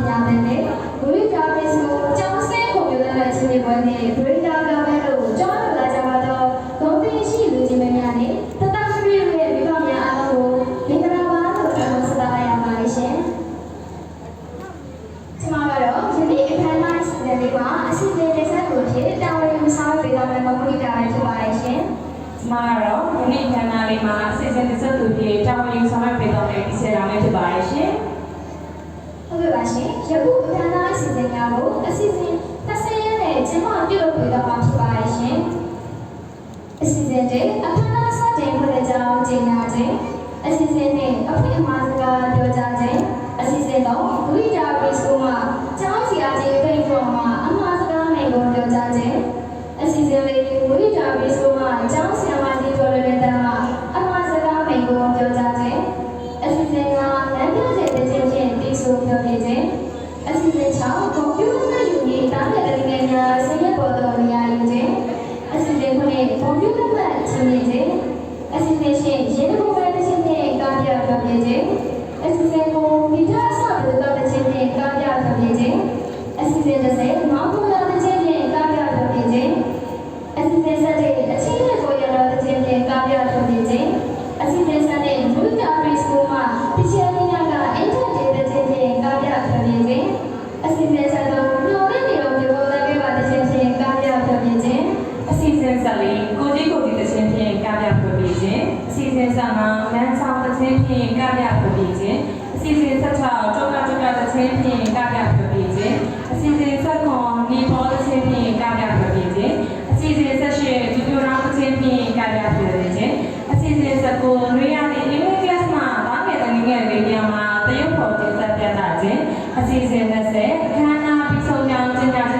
ညာသင်တဲ့ဂူရီတာပစ်ကိုကျောင်းဆင်းပုံပြတဲ့ချင်းတွေပွဲနဲ့ဂူရီတာကပဲလို့ကျောင်းလာကြပါတော့ဂုံတင်ရှိလူကြီးမများနဲ့တတမရီရဲ့မိဘများအားလုံးကိုမင်္ဂလာပါလို့ပြောစကားလိုက်ရပါတယ်ရှင်ကျမကတော့ယနေ့အခမ်းအနားစီစဉ်လေးမှာအစီအစဉ်လေးဆက်ကိုဖြစ်တာဝန်ယူဆောင်ပေးသွားမယ့်မဂူရီတာပဲဖြစ်ပါတယ်ရှင်ကျမကတော့ယနေ့အခမ်းအနားလေးမှာအစီအစဉ်တစ်ဆက်သူဖြစ်တာဝန်ယူဆောင်ပေးသွားမယ့်ဒီဆရာလေးဖြစ်ပါတယ်ရှင်ဟုတ်ကဲ့ပါရှင်ယခုအခမ်းအနားအစီအစဉ်များကိုအစီအစဉ်20ရက်နဲ့ကျင်းပပြုလုပ်ပေးသွားမှာဖြစ်ပါတယ်ရှင်အစီအစဉ်တဲ့အခမ်းအနားစတင်ခွင့်ကြောင်းကြေညာခြင်းအစီအစဉ်နဲ့အဖွင့်အမှားစကားပြောကြားခြင်းအစီအစဉ်တော့ဂူရီတာပစ်ကိုမှာကျောင်းစီအားကြီးဖိတ်ခေါ်မှာအမှားစကားနဲ့ကိုပြောကြားခြင်းအစီအစဉ်လေးဂူရီတာပစ်ကိုမှာကျောင်းစီအားကြီးပြောတဲ့တန်းမှာအမှားစကားနဲ့ကိုပြောကြားခြင်းအစီအစဉ်ကလမ်းပြတဲ့တဲ့ချင်းဖြင့်တည်ဆိုပြောနေခြင်းအစီအစဉ်6ကွန်ပျူတာနဲ့ယူနေတားတဲ့ငယ်များဆင်းရဲပေါ်တော်နေရာယူခြင်းအစီအစဉ်ခုနှစ်ကွန်ပျူတာနဲ့ချင်းနေခြင်းအစီအစဉ်ရှင်ရင်းနှီးမှုပဲတဲ့ချင်းဖြင့်ကားပြပြောပြခြင်းအစီအစဉ်ကိုမိသားစုတို့တဲ့ချင်းဖြင့်ကားပြပြောပြခြင်းအစီအစဉ်30မောင်ပူလာတဲ့ချင်းဖြင့်ကားပြပြောပြခြင်းအစီအစဉ်7အချင်းရဲ့ကိုရတော်တဲ့ချင်းဖြင့်ကားပြပြောပြခြင်းအစီအစဉ်7နဲ့မူတာပရီစကူမှာတချင်နေကအင်တာနက်တဲ့ချင်းဖြင့်ကားပြပြောပြခြင်းအစီအစဉ်7မျိုးတဲ့နေရာမျိုးလည်းပြပါတဲ့ချင်းဖြင့်ကားပြပြောပြခြင်းအစီအစဉ်14ကိုကြီးတဲ့ချင်းဖြင့်ကားပြပြောပြခြင်းအစီအစဉ်15လမ်းဆောင်တဲ့ချင်းဖြင့်ကားပြပြောပြခြင်းအစီအစဉ်16ကျောကတဲ့ချင်းဖြင့်ကားပြပြောပြခြင်းအစီအစဉ်19နေပေါ်တဲ့ချင်းဖြင့်ကားပြပြောပြခြင်းအစီအစဉ်18ဒူဒူရောင်းတဲ့ချင်းဖြင့်ကားပြပြောပြခြင်းအစီအစဉ်19ရေယာနဲ့ English class မှာတားငယ်တဲ့ငယ်လေးများမှာတရုတ်ဖော်တင်ဆက်ပြသခြင်းအစီအစဉ်20ခန်းနာပြီးဆုံးကြောင်းကျင်းပ